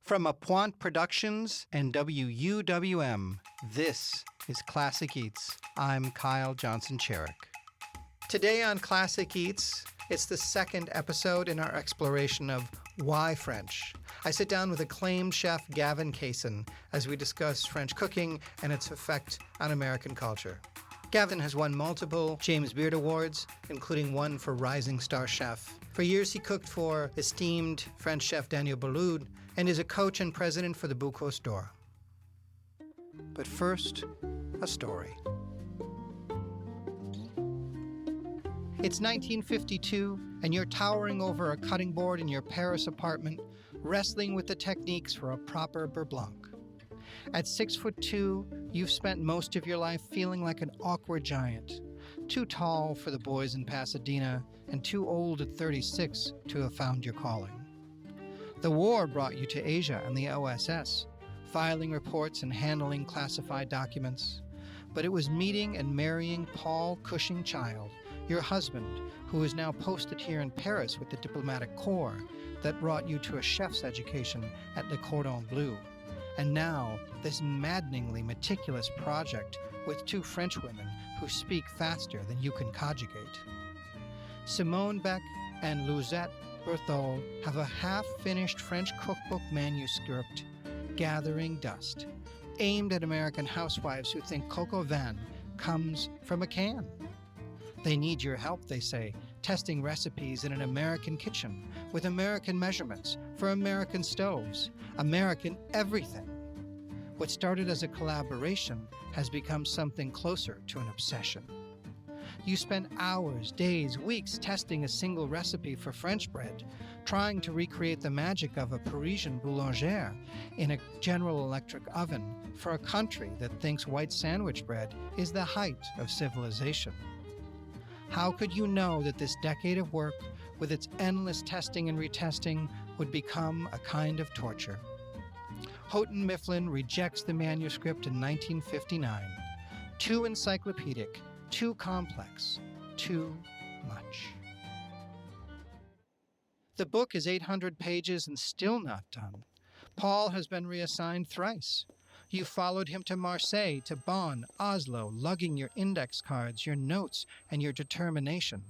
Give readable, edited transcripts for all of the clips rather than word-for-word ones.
From Appoint Productions and WUWM, this is Classic Eats. I'm Kyle Johnson Cherek. Today on Classic Eats, it's the second episode in our exploration of why French. I sit down with acclaimed chef Gavin Kaysen as we discuss French cooking and its effect on American culture. Gavin has won multiple James Beard Awards, including one for Rising Star Chef. For years, he cooked for esteemed French chef Daniel Boulud and is a coach and president for the Bocuse d'Or. But first, a story. It's 1952, and you're towering over a cutting board in your Paris apartment, wrestling with the techniques for a proper beurre blanc. At 6'2", you've spent most of your life feeling like an awkward giant, too tall for the boys in Pasadena and too old at 36 to have found your calling. The war brought you to Asia and the OSS, filing reports and handling classified documents. But it was meeting and marrying Paul Cushing Child, your husband, who is now posted here in Paris with the Diplomatic Corps, that brought you to a chef's education at Le Cordon Bleu. And now, this maddeningly meticulous project with two French women who speak faster than you can conjugate. Simone Beck and Louisette Berthold have a half-finished French cookbook manuscript, Gathering Dust, aimed at American housewives who think coq au vin comes from a can. They need your help, they say, testing recipes in an American kitchen with American measurements for American stoves, American everything. What started as a collaboration has become something closer to an obsession. You spend hours, days, weeks testing a single recipe for French bread, trying to recreate the magic of a Parisian boulangère in a General Electric oven for a country that thinks white sandwich bread is the height of civilization. How could you know that this decade of work, with its endless testing and retesting, would become a kind of torture? Houghton Mifflin rejects the manuscript in 1959. Too encyclopedic, too complex, too much. The book is 800 pages and still not done. Paul has been reassigned thrice. You followed him to Marseille, to Bonn, Oslo, lugging your index cards, your notes, and your determination.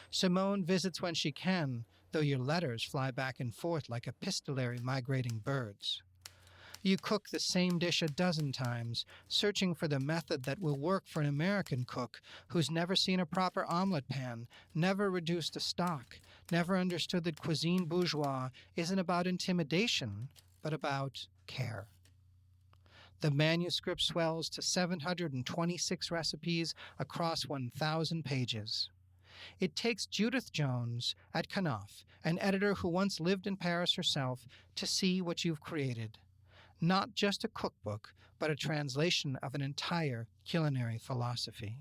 Simone visits when she can, though your letters fly back and forth like epistolary migrating birds. You cook the same dish a dozen times, searching for the method that will work for an American cook who's never seen a proper omelet pan, never reduced a stock, never understood that cuisine bourgeois isn't about intimidation, but about care. The manuscript swells to 726 recipes across 1,000 pages. It takes Judith Jones at Knopf, an editor who once lived in Paris herself, to see what you've created. Not just a cookbook, but a translation of an entire culinary philosophy.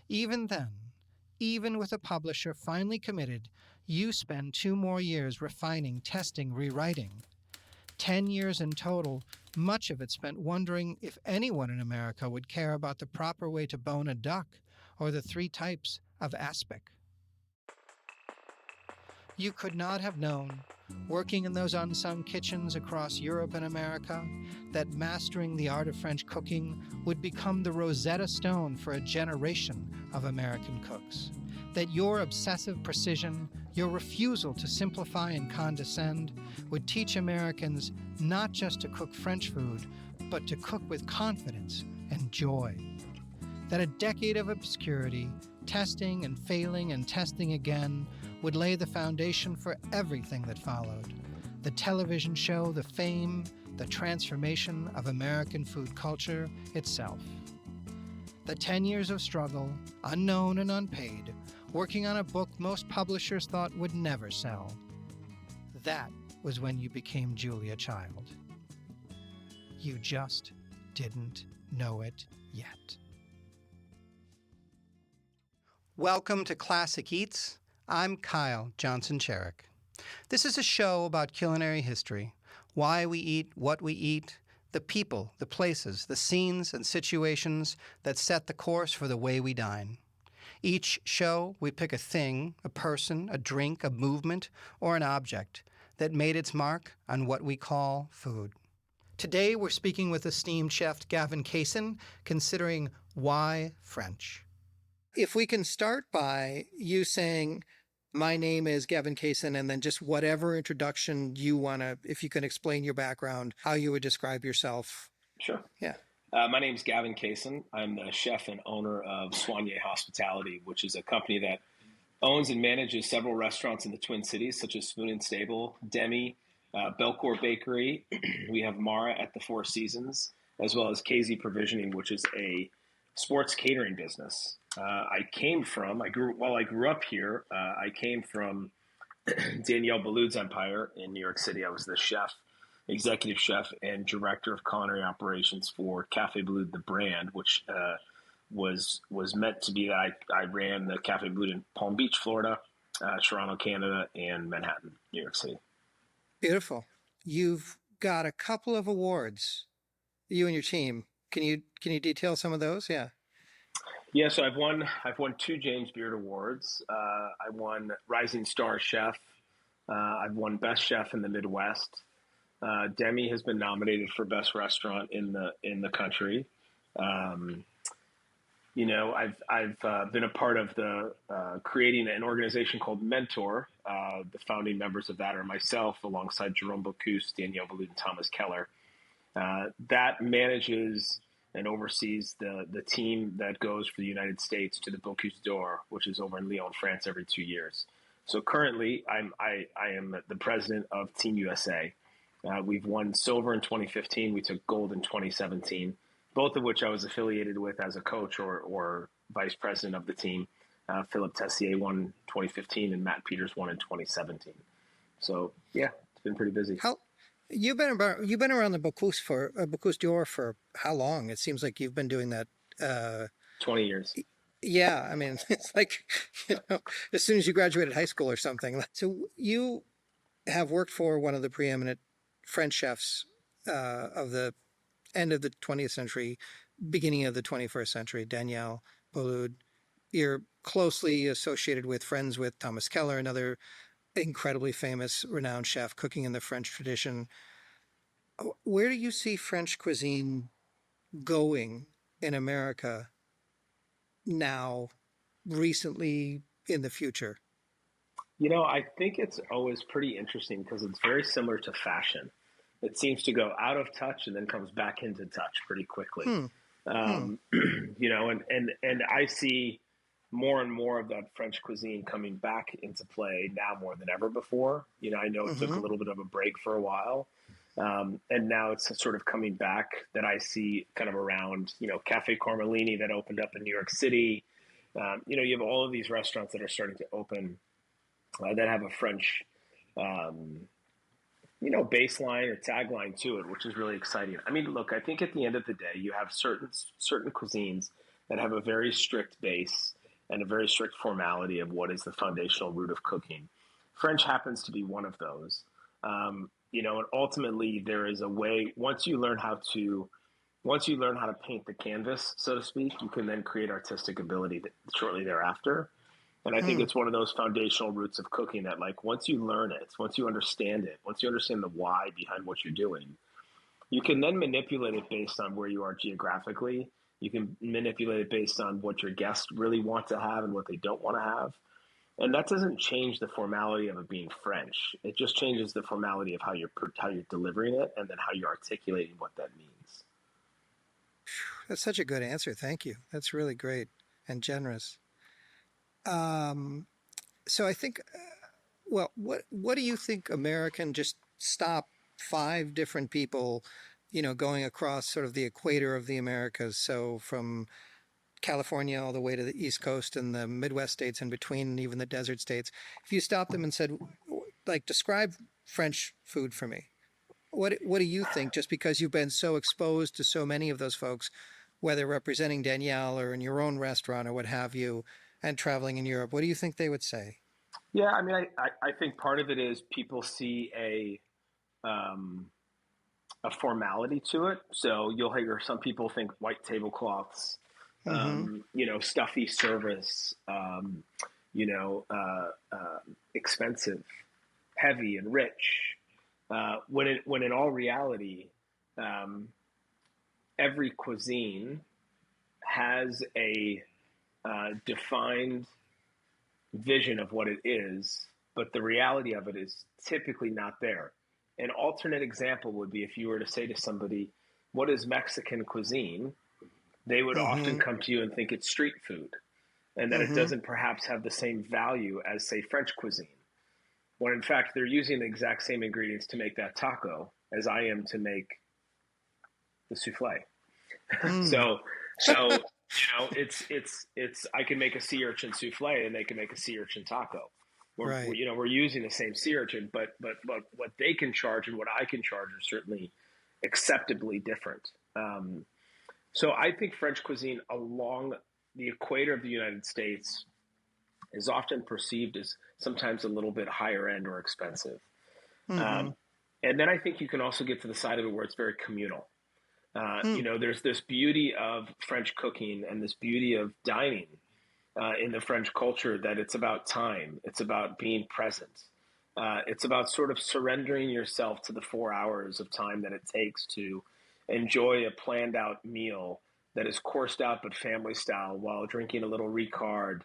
Even then, even with a publisher finally committed, you spend 2 more years refining, testing, rewriting. 10 years in total, much of it spent wondering if anyone in America would care about the proper way to bone a duck or the 3 types of aspic. You could not have known, working in those unsung kitchens across Europe and America, that mastering the art of French cooking would become the Rosetta Stone for a generation of American cooks. That your obsessive precision, your refusal to simplify and condescend, would teach Americans not just to cook French food, but to cook with confidence and joy. That a decade of obscurity, testing and failing and testing again, would lay the foundation for everything that followed. The television show, the fame, the transformation of American food culture itself. The 10 years of struggle, unknown and unpaid, working on a book most publishers thought would never sell. That was when you became Julia Child. You just didn't know it yet. Welcome to Classic Eats. I'm Kyle Johnson Cherek. This is a show about culinary history, why we eat what we eat, the people, the places, the scenes and situations that set the course for the way we dine. Each show, we pick a thing, a person, a drink, a movement, or an object that made its mark on what we call food. Today, we're speaking with esteemed chef Gavin Kaysen, considering why French. If we can start by you saying, my name is Gavin Kaysen, and then just whatever introduction you want to, if you can explain your background, how you would describe yourself. Sure. Yeah. My name is Gavin Kaysen. I'm the chef and owner of Soigné Hospitality, which is a company that owns and manages several restaurants in the Twin Cities, such as Spoon and Stable, Demi, Belcourt Bakery. We have Mara at the Four Seasons, as well as Kaysen Provisioning, which is a sports catering business. I grew up here, I came from Danielle Boulud's empire in New York City. I was the chef, executive chef, and director of culinary operations for Café Boulud, the brand, which was meant to be that I ran the Café Boulud in Palm Beach, Florida, Toronto, Canada, and Manhattan, New York City. Beautiful. You've got a couple of awards, you and your team. Can you detail some of those? Yeah. Yeah, so I've won 2 James Beard Awards. I won Rising Star Chef. I've won Best Chef in the Midwest. Demi has been nominated for Best Restaurant in the country. I've been a part of the creating an organization called Mentor. The founding members of that are myself, alongside Jerome Bocuse, Danielle Boulud, and Thomas Keller. That manages and oversees the team that goes for the United States to the Bocuse d'Or, which is over in Lyon, France, every 2 years. So currently, I am the president of Team USA. We've won silver in 2015. We took gold in 2017, both of which I was affiliated with as a coach or vice president of the team. Philip Tessier won in 2015, and Matt Peters won in 2017. So yeah, it's been pretty busy. You've been around the Bocuse d'Or for how long? It seems like you've been doing that. 20 years. Yeah, I mean, it's like, as soon as you graduated high school or something. So you have worked for one of the preeminent French chefs of the end of the 20th century, beginning of the 21st century, Danielle Boulud. You're closely associated with, friends with Thomas Keller, another incredibly famous, renowned chef cooking in the French tradition. Where do you see French cuisine going in America now, recently, in the future? I think it's always pretty interesting because it's very similar to fashion. It seems to go out of touch and then comes back into touch pretty quickly. And I see more and more of that French cuisine coming back into play now more than ever before. I know it took a little bit of a break for a while. And now it's sort of coming back that I see kind of around, Cafe Cormelini that opened up in New York City. You have all of these restaurants that are starting to open that have a French, baseline or tagline to it, which is really exciting. I mean, look, I think at the end of the day, you have certain cuisines that have a very strict base and a very strict formality of what is the foundational root of cooking. French happens to be one of those. And ultimately there is a way, once you learn how to paint the canvas, so to speak, you can then create artistic ability shortly thereafter. And I think it's one of those foundational roots of cooking that, like, once you learn it, once you understand the why behind what you're doing, you can then manipulate it based on where you are geographically. You can manipulate it based on what your guests really want to have and what they don't want to have. And that doesn't change the formality of it being French. It just changes the formality of how you're delivering it and then how you're articulating what that means. That's such a good answer. Thank you. That's really great and generous. So I think, what do you think American just stop 5 different people, going across sort of the equator of the Americas? So from California all the way to the East Coast and the Midwest states in between, and even the desert states. If you stopped them and said, like, describe French food for me, what do you think? Just because you've been so exposed to so many of those folks, whether representing Danielle or in your own restaurant or what have you, and traveling in Europe, what do you think they would say? Yeah, I mean, I think part of it is people see a formality to it. So you'll hear some people think white tablecloths, stuffy service, expensive. heavy and rich. When in all reality, every cuisine has a defined vision of what it is, but the reality of it is typically not there. An alternate example would be if you were to say to somebody, what is Mexican cuisine? They would often come to you and think it's street food, and that it doesn't perhaps have the same value as, say, French cuisine. When in fact, they're using the exact same ingredients to make that taco as I am to make the souffle. So it's I can make a sea urchin souffle and they can make a sea urchin taco. We're using the same sea urchin, but what they can charge and what I can charge are certainly acceptably different. So I think French cuisine along the equator of the United States is often perceived as sometimes a little bit higher end or expensive. And then I think you can also get to the side of it where it's very communal. There's this beauty of French cooking and this beauty of dining in the French culture that it's about time. It's about being present. It's about sort of surrendering yourself to the 4 hours of time that it takes to enjoy a planned out meal that is coursed out but family style while drinking a little Ricard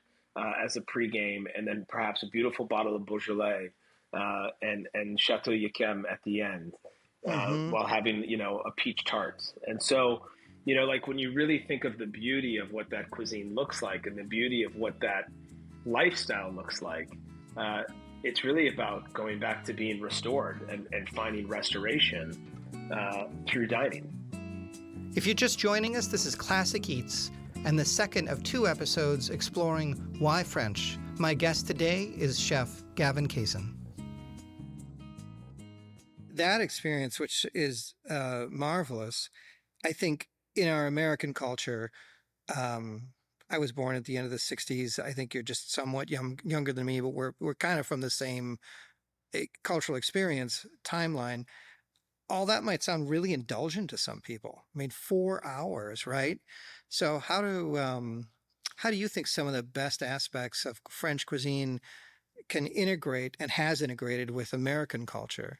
as a pregame, and then perhaps a beautiful bottle of Beaujolais and Chateau Yquem at the end while having, a peach tart. And so, like when you really think of the beauty of what that cuisine looks like and the beauty of what that lifestyle looks like, it's really about going back to being restored and finding restoration through dining. If you're just joining us, this is Classic Eats, and the second of 2 episodes exploring why French. My guest today is Chef Gavin Kaysen. That experience, which is marvelous, I think in our American culture, I was born at the end of the 60s. I think you're just somewhat younger than me, but we're kind of from the same cultural experience timeline. All that might sound really indulgent to some people. I mean, 4 hours, right? So how do you think some of the best aspects of French cuisine can integrate and has integrated with American culture?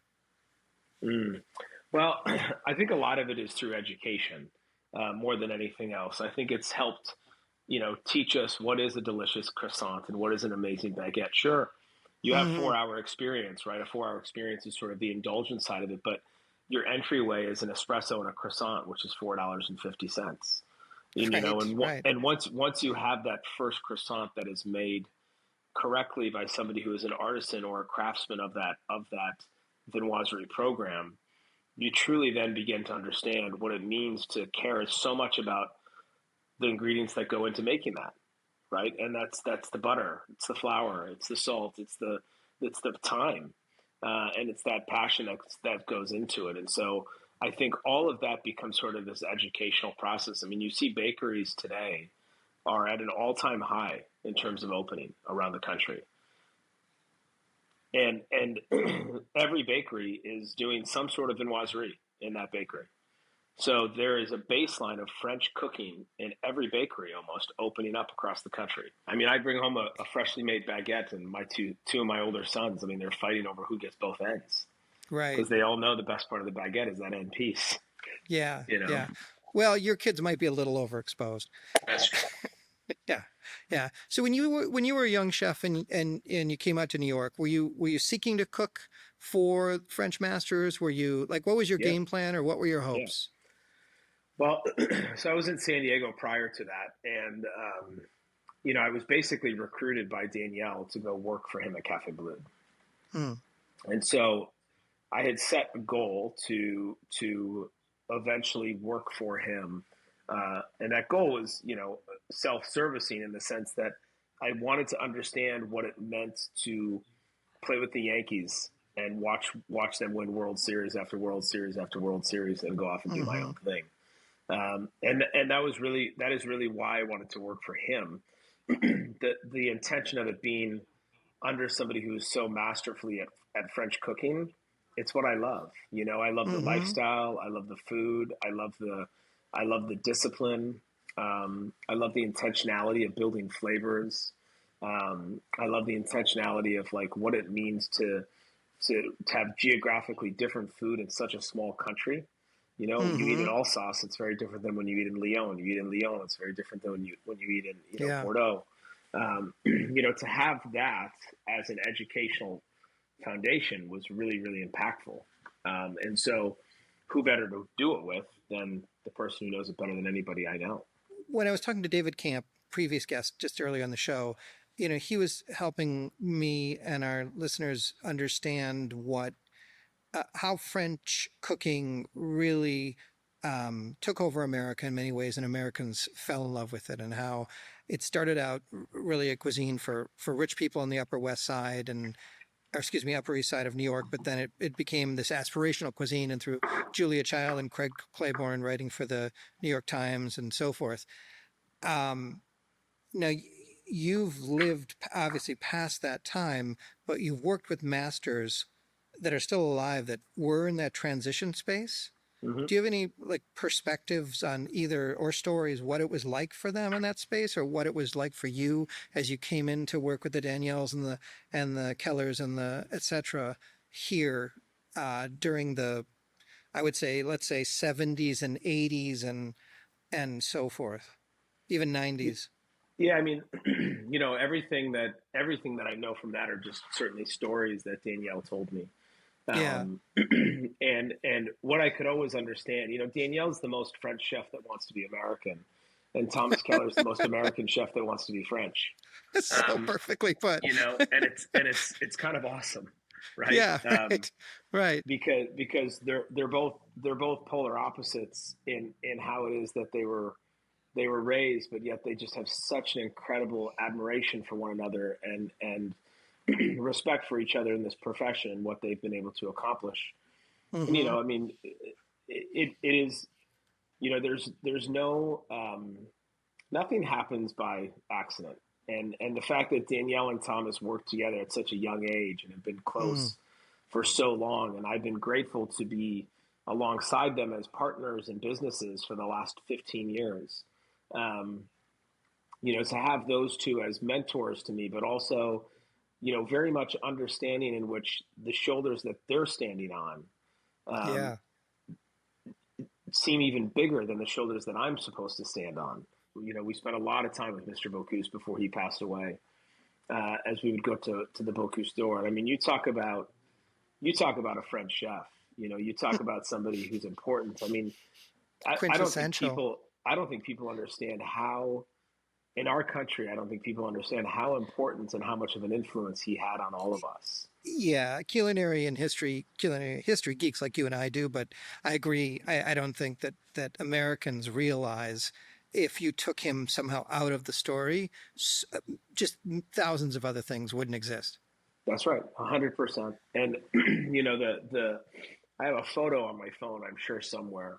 Well, I think a lot of it is through education more than anything else. I think it's helped, teach us what is a delicious croissant and what is an amazing baguette. Sure, you have 4 hour experience, right? A 4 hour experience is sort of the indulgent side of it, but your entryway is an espresso and a croissant, which is $4.50. And once you have that first croissant that is made correctly by somebody who is an artisan or a craftsman of that viennoiserie program, you truly then begin to understand what it means to care so much about the ingredients that go into making that, right? And that's the butter, it's the flour, it's the salt, it's the time. And it's that passion that goes into it. And so I think all of that becomes sort of this educational process. I mean, you see bakeries today are at an all-time high in terms of opening around the country. And every bakery is doing some sort of viennoiserie in that bakery. So there is a baseline of French cooking in every bakery almost opening up across the country. I mean, I bring home a freshly made baguette, and my two of my older sons, I mean, they're fighting over who gets both ends. Right. Because they all know the best part of the baguette is that end piece. Yeah. Yeah. Well, your kids might be a little overexposed. That's true. Yeah. So when you were a young chef and you came out to New York, were you seeking to cook for French masters? Were you what was your game plan, or what were your hopes? Yeah. Well, so I was in San Diego prior to that, and I was basically recruited by Danielle to go work for him at Café Bleu. And so I had set a goal to eventually work for him. And that goal was, self-servicing in the sense that I wanted to understand what it meant to play with the Yankees and watch them win World Series after World Series after World Series and go off and do my own thing. And that is really why I wanted to work for him. The intention of it being under somebody who is so masterfully at French cooking, it's what I love. I love the lifestyle. I love the food. I love the discipline. I love the intentionality of building flavors. I love the intentionality of what it means to to have geographically different food in such a small country. You know, you eat in Mm-hmm. Alsace, it's very different than when you eat in Lyon. You eat in Lyon, it's very different than when you eat in Yeah. Bordeaux. To have that as an educational foundation was really, really impactful. And so, who better to do it with than the person who knows it better than anybody I know? When I was talking to David Kamp, previous guest, just earlier on the show, he was helping me and our listeners understand how French cooking really took over America in many ways, and Americans fell in love with it, and how it started out really a cuisine for rich people on the Upper West Side or excuse me, Upper East Side of New York, but then it became this aspirational cuisine, and through Julia Child and Craig Claiborne writing for the New York Times and so forth. Um, Now, you've lived obviously past that time, but you've worked with masters that are still alive that were in that transition space. Mm-hmm. Do you have any like perspectives on either or stories what it was like for them in that space, or what it was like for you as you came in to work with the Danielles and the Kellers and the et cetera here during the, I would say, let's say 70s and 80s and so forth, even 90s. Yeah, I mean, everything that I know from that are just certainly stories that Danielle told me. Yeah. And what I could always understand, Danielle's the most French chef that wants to be American, and Thomas Keller's the most American chef that wants to be French. So perfectly put. And it's kind of awesome, right? Yeah, right, right. Because they're both polar opposites in how it is that they were raised, but yet they just have such an incredible admiration for one another and respect for each other in this profession and what they've been able to accomplish. And Mm-hmm. I mean, it is, there's no nothing happens by accident, and the fact that Danielle and Thomas worked together at such a young age and have been close for so long, and I've been grateful to be alongside them as partners in businesses for the last 15 years. To have those two as mentors to me, but also, very much understanding in which the shoulders that they're standing on Yeah. seem even bigger than the shoulders that I'm supposed to stand on. We spent a lot of time with Mr. Bocuse before he passed away, as we would go to the Bocuse d'Or. And I mean, you talk about a French chef. You talk about somebody who's important. I mean, I don't think people understand how, in our country, I don't think people understand how important and how much of an influence he had on all of us. Yeah, culinary history geeks like you and I do, but I agree. I don't think that Americans realize if you took him somehow out of the story, just thousands of other things wouldn't exist. That's right, 100%. And I have a photo on my phone, I'm sure somewhere.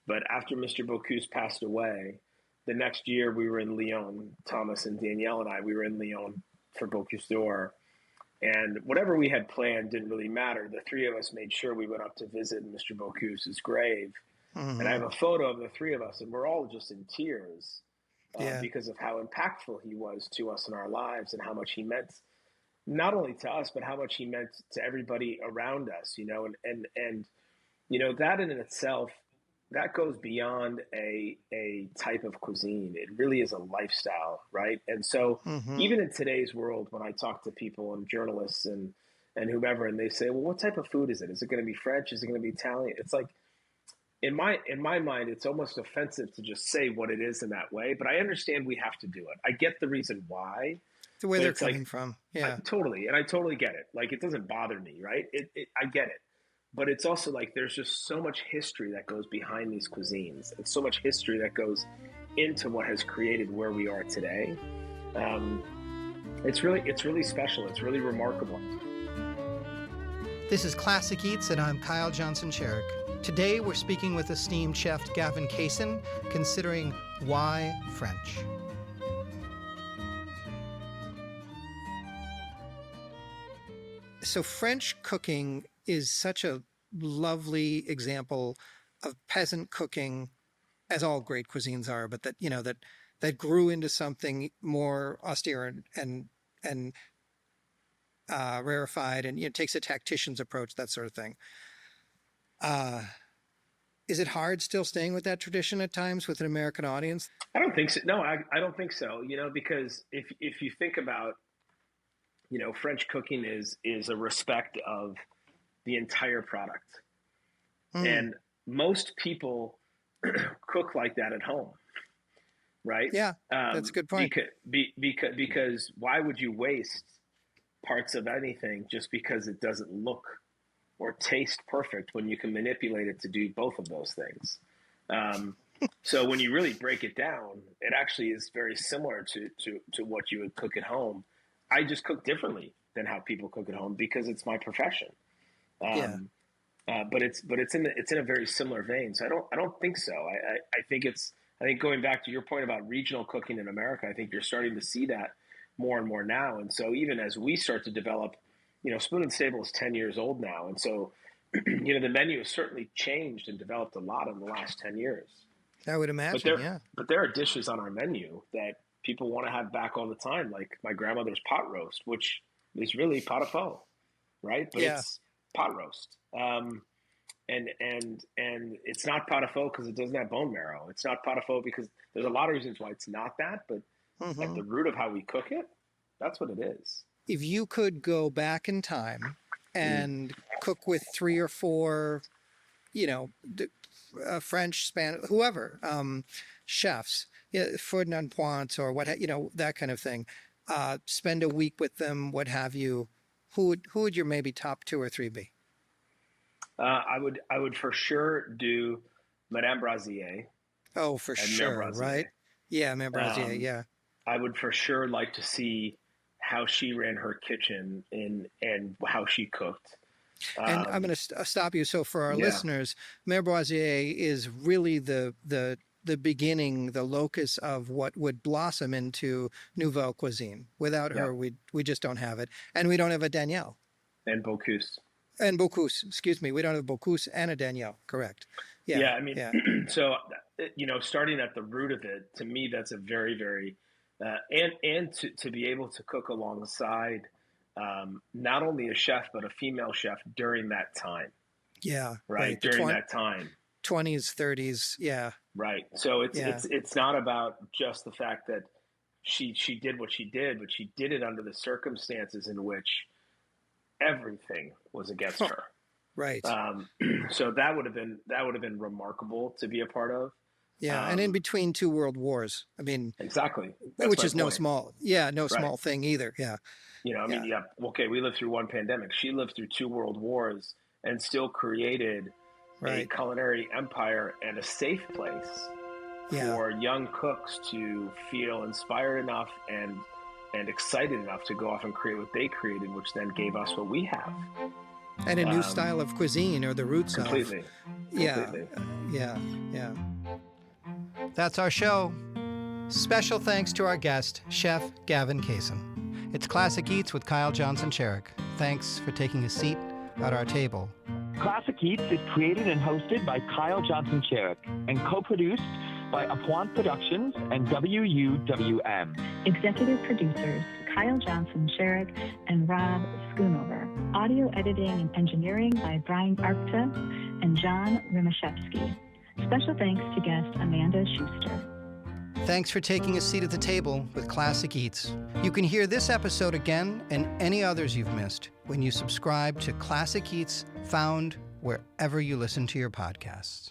But after Mr. Bocuse passed away, the next year we were in Lyon. Thomas and Danielle and we were in Lyon for Bocuse d'Or. And whatever we had planned didn't really matter. The three of us made sure we went up to visit Mr. Bocuse's grave. Mm-hmm. And I have a photo of the three of us, and we're all just in tears Yeah. because of how impactful he was to us in our lives and how much he meant not only to us, but how much he meant to everybody around us, and that in itself, that goes beyond a type of cuisine. It really is a lifestyle, right? And so even in today's world, when I talk to people and journalists and whomever, and they say, well, what type of food is it? Is it going to be French? Is it going to be Italian? It's like, in my mind, it's almost offensive to just say what it is in that way, but I understand we have to do it. I get the reason why. The way they're coming from. Yeah. Totally. And I totally get it. Like, it doesn't bother me, right? I get it. But it's also like there's just so much history that goes behind these cuisines, and so much history that goes into what has created where we are today. It's really special. It's really remarkable. This is Classic Eats, and I'm Kyle Johnson Cherek. Today we're speaking with esteemed chef Gavin Kaysen, considering why French. So French cooking is such a lovely example of peasant cooking, as all great cuisines are, but that grew into something more austere and rarefied, and takes a tactician's approach, that sort of thing. Is it hard still staying with that tradition at times with an American audience? I don't think so. No, I don't think so. Because if you think about, French cooking is a respect of the entire product, and most people cook like that at home, right? Yeah, that's a good point. Because why would you waste parts of anything just because it doesn't look or taste perfect when you can manipulate it to do both of those things? So when you really break it down, it actually is very similar to what you would cook at home. I just cook differently than how people cook at home because it's my profession. But it's in a very similar vein. So I don't think so. I think going back to your point about regional cooking in America, I think you're starting to see that more and more now. And so even as we start to develop, Spoon and Stable is 10 years old now. And so, the menu has certainly changed and developed a lot in the last 10 years. I would imagine, But there are dishes on our menu that people want to have back all the time, like my grandmother's pot roast, which is really pot au feu, right? But it's pot roast. And it's not pot au feu because it doesn't have bone marrow. It's not pot au feu because there's a lot of reasons why it's not that, but at the root of how we cook it, that's what it is. If you could go back in time and cook with 3 or 4, French, Spanish, whoever, chefs, Ferdinand Points or what, that kind of thing, spend a week with them, what have you, who would your maybe top 2 or 3 be? I would for sure do Madame Brasier. Oh, for sure, right? Yeah, Madame Brasier, yeah. I would for sure like to see how she ran her kitchen and how she cooked. And I'm going to stop you. So for our listeners, Mère Brasier is really the beginning, the locus of what would blossom into Nouvelle Cuisine. Without her, we just don't have it. And we don't have a Danielle. And Bocuse. And Bocuse, excuse me. We don't have a Bocuse and a Danielle, correct. Yeah, so, starting at the root of it, to me, that's a very, very, and to be able to cook alongside not only a chef, but a female chef during that time. Yeah. Right. During that time. 20s, 30s. Yeah. Right. So it's not about just the fact that she did what she did, but she did it under the circumstances in which everything was against her. Right. So that would have been remarkable to be a part of. Yeah, and in between 2 world wars. I mean, exactly. Which is no small thing either. Yeah. Okay, we lived through 1 pandemic. She lived through 2 world wars and still created a culinary empire and a safe place for young cooks to feel inspired enough and excited enough to go off and create what they created, which then gave us what we have. And a new style of cuisine, or the roots completely. of. Yeah. That's our show. Special thanks to our guest, Chef Gavin Kaysen. It's Classic Eats with Kyle Johnson Cherek. Thanks for taking a seat at our table. Classic Eats is created and hosted by Kyle Johnson Cherek and co-produced by Apuan Productions and WUWM. Executive producers Kyle Johnson Cherek and Rob Schoonover. Audio editing and engineering by Brian Arkta and John Rymaszewski. Special thanks to guest Amanda Schuster. Thanks for taking a seat at the table with Classic Eats. You can hear this episode again and any others you've missed when you subscribe to Classic Eats, found wherever you listen to your podcasts.